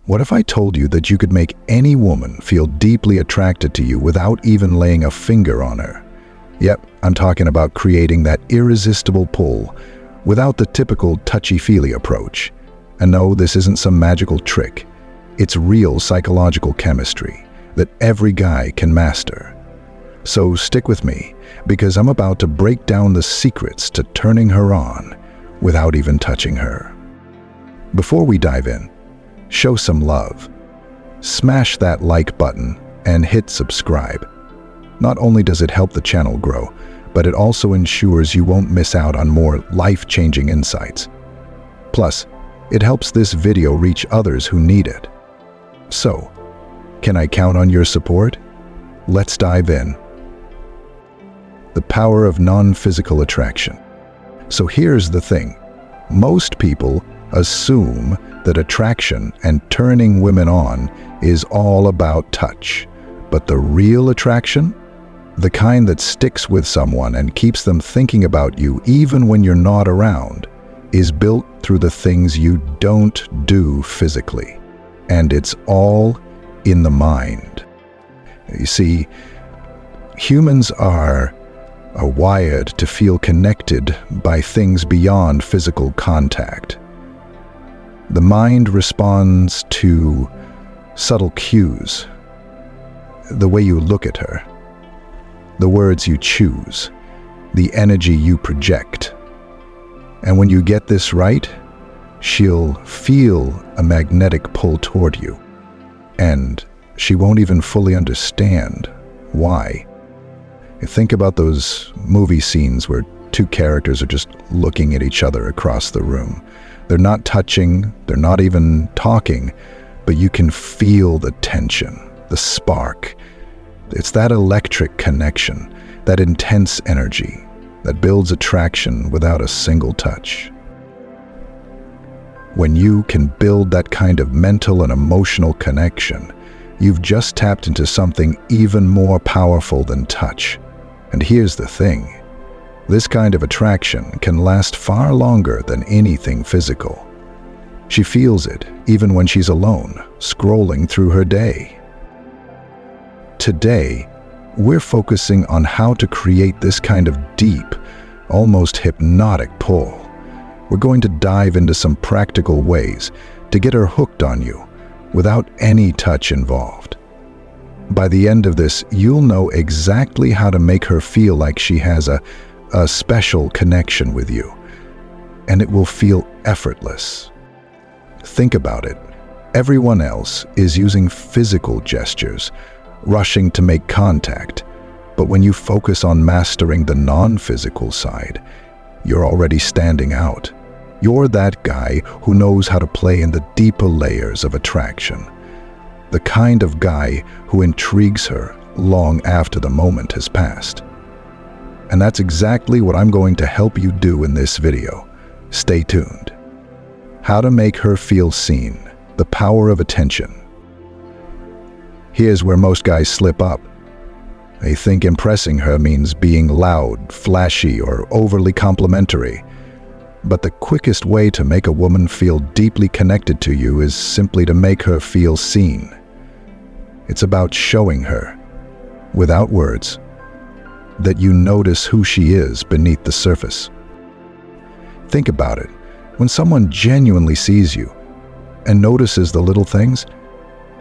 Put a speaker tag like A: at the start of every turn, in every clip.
A: What if I told you that you could make any woman feel deeply attracted to you without even laying a finger on her? Yep, I'm talking about creating that irresistible pull without the typical touchy-feely approach. And no, this isn't some magical trick. It's real psychological chemistry that every guy can master. So stick with me, because I'm about to break down the secrets to turning her on without even touching her. Before we dive in, show some love. Smash that like button and hit subscribe. Not only does it help the channel grow, but it also ensures you won't miss out on more life-changing insights. Plus, it helps this video reach others who need it. So, can I count on your support? Let's dive in. The power of non-physical attraction. So here's the thing. Most people assume that attraction and turning women on is all about touch. But the real attraction? The kind that sticks with someone and keeps them thinking about you even when you're not around, is built through the things you don't do physically. And it's all in the mind. You see, humans are wired to feel connected by things beyond physical contact. The mind responds to subtle cues, the way you look at her, the words you choose, the energy you project. And when you get this right, she'll feel a magnetic pull toward you, and she won't even fully understand why. Think about those movie scenes where two characters are just looking at each other across the room. They're not touching, they're not even talking, but you can feel the tension, the spark. It's that electric connection, that intense energy that builds attraction without a single touch. When you can build that kind of mental and emotional connection, you've just tapped into something even more powerful than touch. And here's the thing. This kind of attraction can last far longer than anything physical. She feels it even when she's alone, scrolling through her day. Today, we're focusing on how to create this kind of deep, almost hypnotic pull. We're going to dive into some practical ways to get her hooked on you without any touch involved. By the end of this, you'll know exactly how to make her feel like she has a special connection with you, and it will feel effortless. Think about it. Everyone else is using physical gestures, rushing to make contact, but when you focus on mastering the non-physical side, you're already standing out. You're that guy who knows how to play in the deeper layers of attraction. The kind of guy who intrigues her long after the moment has passed. And that's exactly what I'm going to help you do in this video. Stay tuned. How to make her feel seen. The power of attention. Here's where most guys slip up. They think impressing her means being loud, flashy, or overly complimentary. But the quickest way to make a woman feel deeply connected to you is simply to make her feel seen. It's about showing her, without words, that you notice who she is beneath the surface. Think about it. When someone genuinely sees you and notices the little things,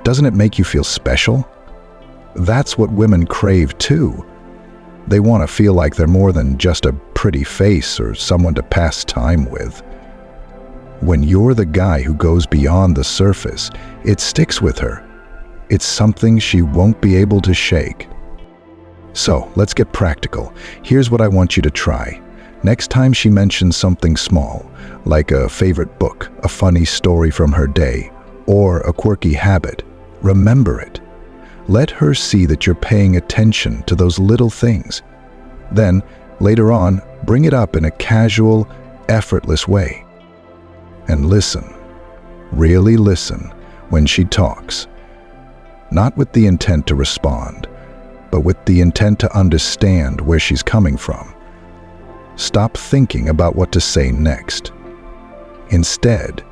A: doesn't it make you feel special? That's what women crave too. They want to feel like they're more than just a pretty face or someone to pass time with. When you're the guy who goes beyond the surface, it sticks with her. It's something she won't be able to shake. So, let's get practical. Here's what I want you to try. Next time she mentions something small, like a favorite book, a funny story from her day, or a quirky habit, remember it. Let her see that you're paying attention to those little things. Then, later on, bring it up in a casual, effortless way. And listen, really listen when she talks. Not with the intent to respond, but with the intent to understand where she's coming from. Stop thinking about what to say next. Instead,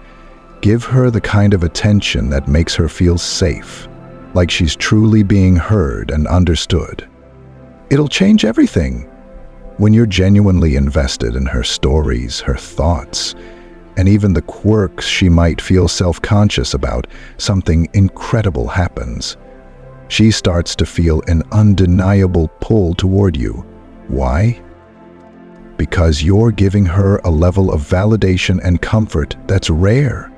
A: Give her the kind of attention that makes her feel safe, like she's truly being heard and understood. It'll change everything. When you're genuinely invested in her stories, her thoughts, and even the quirks she might feel self-conscious about, something incredible happens. She starts to feel an undeniable pull toward you. Why? Because you're giving her a level of validation and comfort that's rare.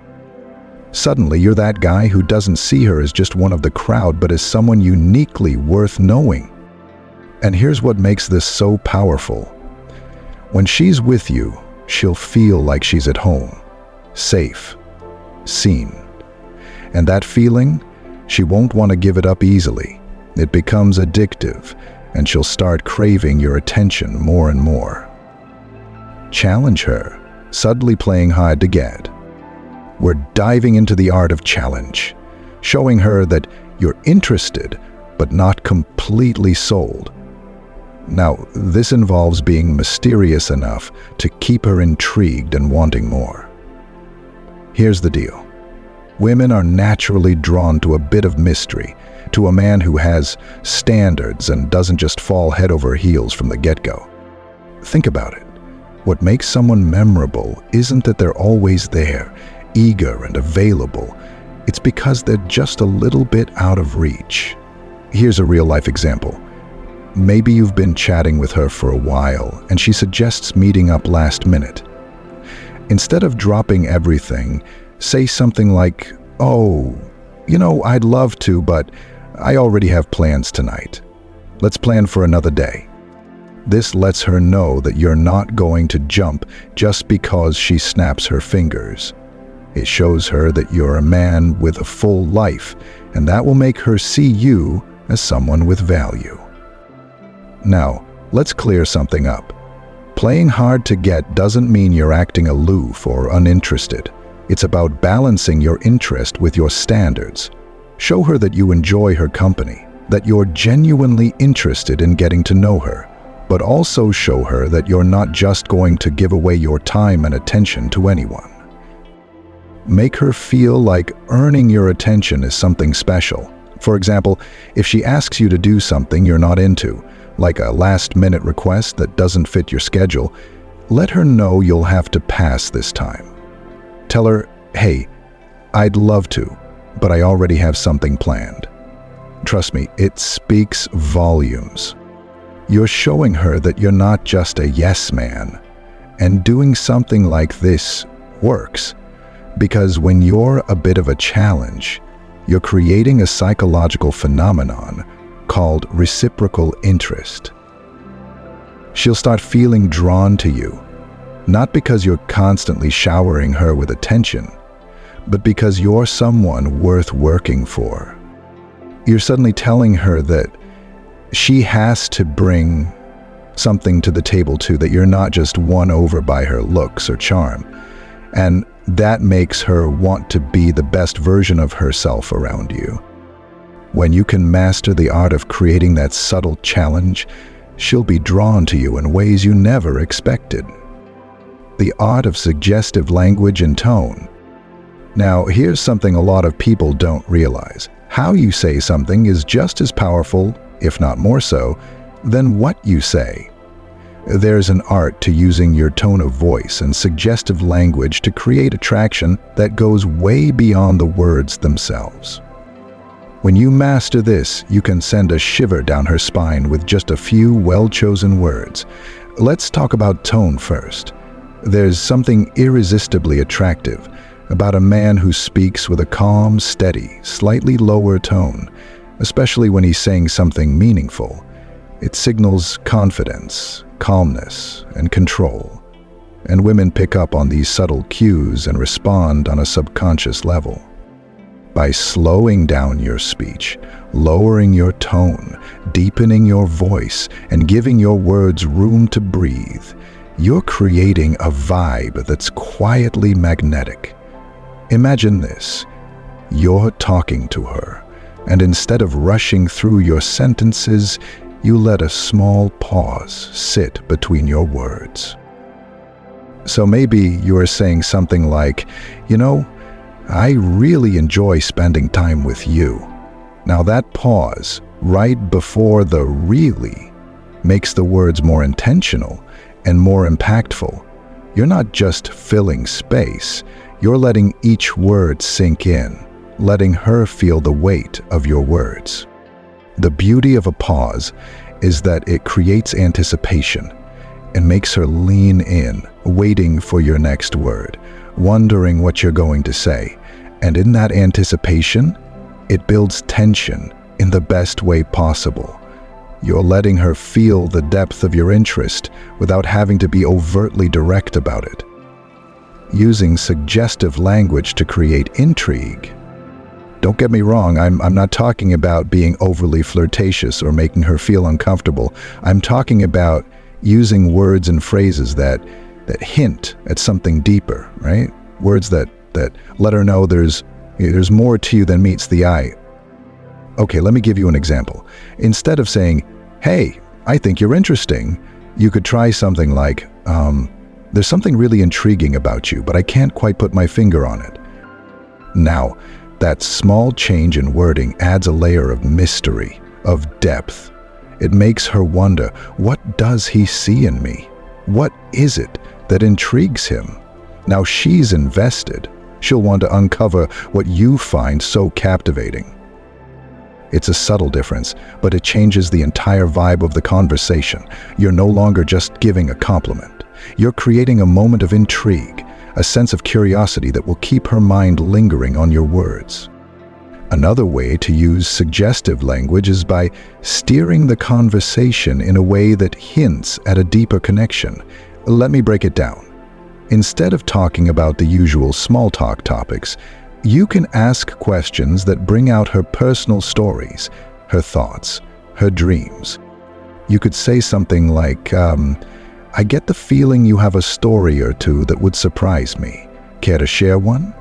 A: Suddenly, you're that guy who doesn't see her as just one of the crowd, but as someone uniquely worth knowing. And here's what makes this so powerful. When she's with you, she'll feel like she's at home, safe, seen. And that feeling, she won't want to give it up easily. It becomes addictive, and she'll start craving your attention more and more. Challenge her, subtly playing hard to get. We're diving into the art of challenge, showing her that you're interested, but not completely sold. Now, this involves being mysterious enough to keep her intrigued and wanting more. Here's the deal. Women are naturally drawn to a bit of mystery, to a man who has standards and doesn't just fall head over heels from the get-go. Think about it. What makes someone memorable isn't that they're always there, eager and available. It's because they're just a little bit out of reach. Here's a real-life example. Maybe you've been chatting with her for a while, and she suggests meeting up last minute. Instead of dropping everything, say something like, "Oh, I'd love to, but I already have plans tonight. Let's plan for another day." This lets her know that you're not going to jump just because she snaps her fingers. It shows her that you're a man with a full life, and that will make her see you as someone with value. Now, let's clear something up. Playing hard to get doesn't mean you're acting aloof or uninterested. It's about balancing your interest with your standards. Show her that you enjoy her company, that you're genuinely interested in getting to know her, but also show her that you're not just going to give away your time and attention to anyone. Make her feel like earning your attention is something special. For example, if she asks you to do something you're not into, like a last-minute request that doesn't fit your schedule, let her know you'll have to pass this time. Tell her, "Hey, I'd love to, but I already have something planned." Trust me, it speaks volumes. You're showing her that you're not just a yes man, and doing something like this works. Because when you're a bit of a challenge, you're creating a psychological phenomenon called reciprocal interest. She'll start feeling drawn to you, not because you're constantly showering her with attention, but because you're someone worth working for. You're suddenly telling her that she has to bring something to the table too, that you're not just won over by her looks or charm. And that makes her want to be the best version of herself around you. When you can master the art of creating that subtle challenge, she'll be drawn to you in ways you never expected. The art of suggestive language and tone. Now, here's something a lot of people don't realize. How you say something is just as powerful, if not more so, than what you say. There's an art to using your tone of voice and suggestive language to create attraction that goes way beyond the words themselves. When you master this, you can send a shiver down her spine with just a few well-chosen words. Let's talk about tone first. There's something irresistibly attractive about a man who speaks with a calm, steady, slightly lower tone, especially when he's saying something meaningful. It signals confidence, calmness, and control. And women pick up on these subtle cues and respond on a subconscious level. By slowing down your speech, lowering your tone, deepening your voice, and giving your words room to breathe, you're creating a vibe that's quietly magnetic. Imagine this. You're talking to her, and instead of rushing through your sentences, you let a small pause sit between your words. So maybe you are saying something like, I really enjoy spending time with you. Now that pause, right before the really, makes the words more intentional and more impactful. You're not just filling space, you're letting each word sink in, letting her feel the weight of your words. The beauty of a pause is that it creates anticipation and makes her lean in, waiting for your next word, wondering what you're going to say. And in that anticipation, it builds tension in the best way possible. You're letting her feel the depth of your interest without having to be overtly direct about it. Using suggestive language to create intrigue. Don't get me wrong, I'm not talking about being overly flirtatious or making her feel uncomfortable. I'm talking about using words and phrases that hint at something deeper, right? Words that let her know there's more to you than meets the eye. Okay, let me give you an example. Instead of saying, "Hey, I think you're interesting," you could try something like, "There's something really intriguing about you, but I can't quite put my finger on it." Now, that small change in wording adds a layer of mystery, of depth. It makes her wonder, what does he see in me? What is it that intrigues him? Now she's invested. She'll want to uncover what you find so captivating. It's a subtle difference, but it changes the entire vibe of the conversation. You're no longer just giving a compliment. You're creating a moment of intrigue, a sense of curiosity that will keep her mind lingering on your words. Another way to use suggestive language is by steering the conversation in a way that hints at a deeper connection. Let me break it down. Instead of talking about the usual small talk topics, you can ask questions that bring out her personal stories, her thoughts, her dreams. You could say something like, "I get the feeling you have a story or two that would surprise me. Care to share one?"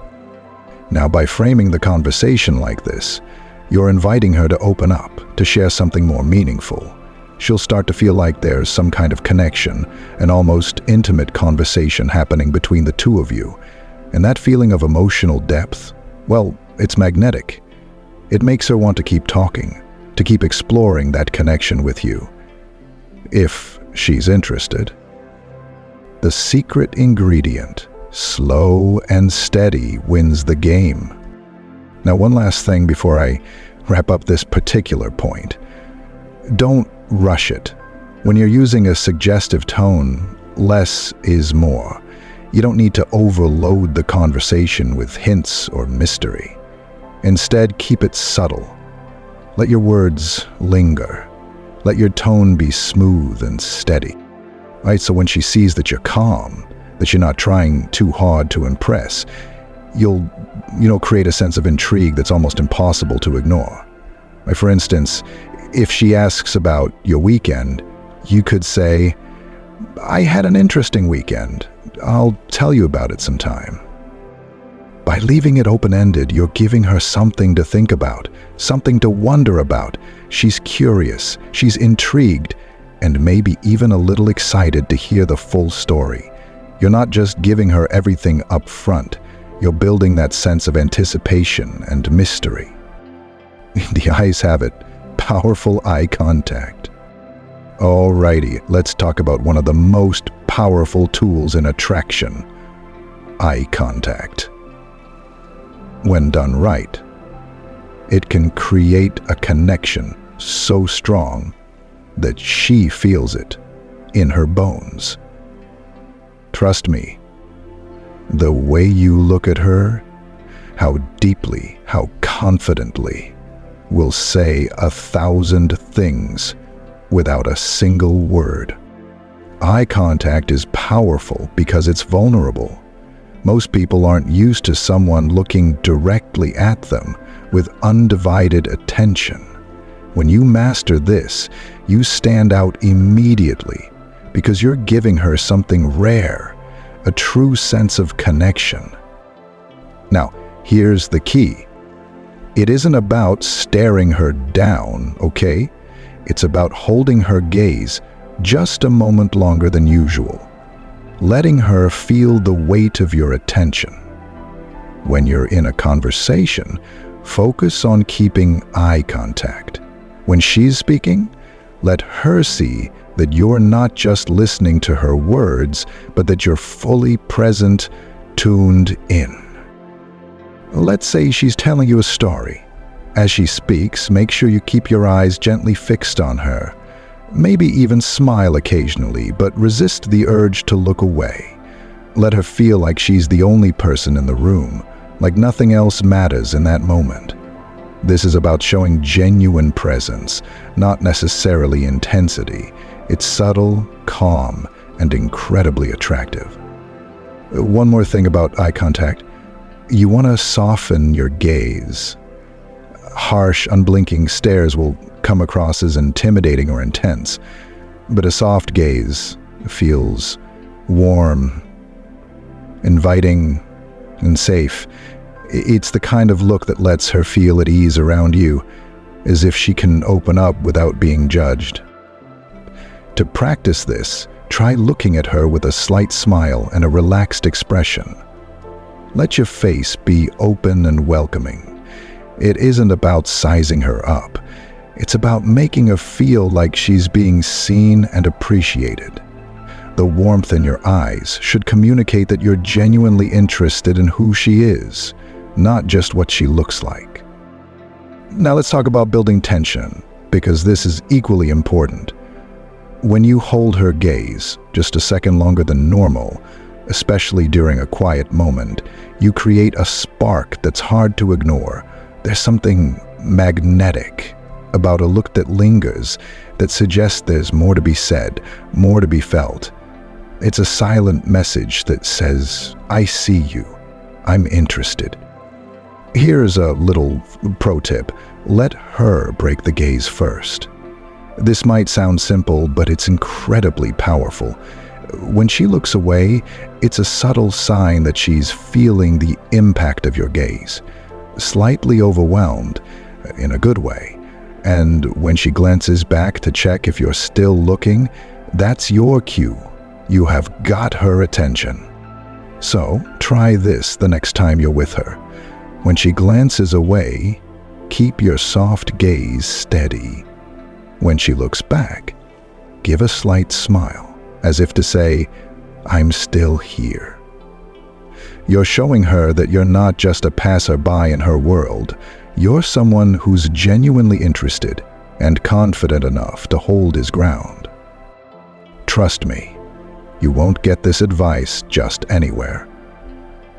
A: Now, by framing the conversation like this, you're inviting her to open up, to share something more meaningful. She'll start to feel like there's some kind of connection, an almost intimate conversation happening between the two of you. And that feeling of emotional depth, well, it's magnetic. It makes her want to keep talking, to keep exploring that connection with you, if she's interested. The secret ingredient, slow and steady, wins the game. Now, one last thing before I wrap up this particular point. Don't rush it. When you're using a suggestive tone, less is more. You don't need to overload the conversation with hints or mystery. Instead, keep it subtle. Let your words linger. Let your tone be smooth and steady. Right? So when she sees that you're calm, that you're not trying too hard to impress, you'll create a sense of intrigue that's almost impossible to ignore. Right? For instance, if she asks about your weekend, you could say, "I had an interesting weekend. I'll tell you about it sometime." By leaving it open-ended, you're giving her something to think about, something to wonder about. She's curious, she's intrigued, and maybe even a little excited to hear the full story. You're not just giving her everything up front, you're building that sense of anticipation and mystery. The eyes have it. Powerful eye contact. Alrighty, let's talk about one of the most powerful tools in attraction: eye contact. When done right, it can create a connection so strong that she feels it in her bones. Trust me, the way you look at her, how deeply, how confidently, will say 1,000 things without a single word. Eye contact is powerful because it's vulnerable. Most people aren't used to someone looking directly at them with undivided attention. When you master this, you stand out immediately because you're giving her something rare, a true sense of connection. Now, here's the key. It isn't about staring her down, okay? It's about holding her gaze just a moment longer than usual, letting her feel the weight of your attention. When you're in a conversation, focus on keeping eye contact. When she's speaking, let her see that you're not just listening to her words, but that you're fully present, tuned in. Let's say she's telling you a story. As she speaks, make sure you keep your eyes gently fixed on her. Maybe even smile occasionally, but resist the urge to look away. Let her feel like she's the only person in the room, like nothing else matters in that moment. This is about showing genuine presence, not necessarily intensity. It's subtle, calm, and incredibly attractive. One more thing about eye contact. You want to soften your gaze. Harsh, unblinking stares will come across as intimidating or intense, but a soft gaze feels warm, inviting, and safe. It's the kind of look that lets her feel at ease around you, as if she can open up without being judged. To practice this, try looking at her with a slight smile and a relaxed expression. Let your face be open and welcoming. It isn't about sizing her up. It's about making her feel like she's being seen and appreciated. The warmth in your eyes should communicate that you're genuinely interested in who she is, not just what she looks like. Now let's talk about building tension, because this is equally important. When you hold her gaze just a second longer than normal, especially during a quiet moment, you create a spark that's hard to ignore. There's something magnetic about a look that lingers, that suggests there's more to be said, more to be felt. It's a silent message that says, I see you, I'm interested. Here's a little pro tip. Let her break the gaze first. This might sound simple, but it's incredibly powerful. When she looks away, it's a subtle sign that she's feeling the impact of your gaze, slightly overwhelmed, in a good way. And when she glances back to check if you're still looking, that's your cue. You have got her attention. So try this the next time you're with her. When she glances away, keep your soft gaze steady. When she looks back, give a slight smile, as if to say, I'm still here. You're showing her that you're not just a passerby in her world. You're someone who's genuinely interested and confident enough to hold his ground. Trust me, you won't get this advice just anywhere.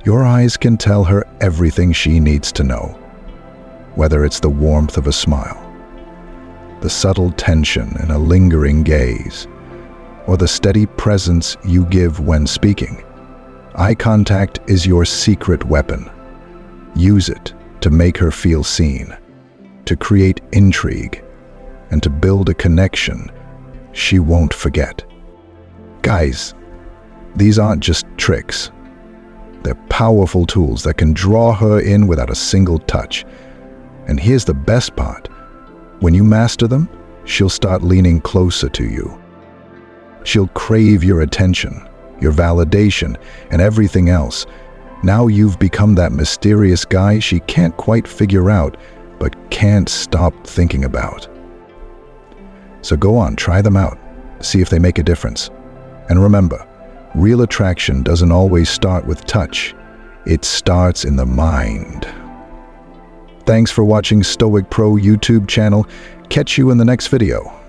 A: Your eyes can tell her everything she needs to know, whether it's the warmth of a smile, the subtle tension in a lingering gaze, or the steady presence you give when speaking. Eye contact is your secret weapon. Use it to make her feel seen, to create intrigue, and to build a connection she won't forget. Guys, these aren't just tricks. They're powerful tools that can draw her in without a single touch. And here's the best part. When you master them, she'll start leaning closer to you. She'll crave your attention, your validation, and everything else. Now you've become that mysterious guy she can't quite figure out, but can't stop thinking about. So go on, try them out. See if they make a difference. And remember, real attraction doesn't always start with touch. It starts in the mind. Thanks for watching Stoic Pro YouTube channel. Catch you in the next video.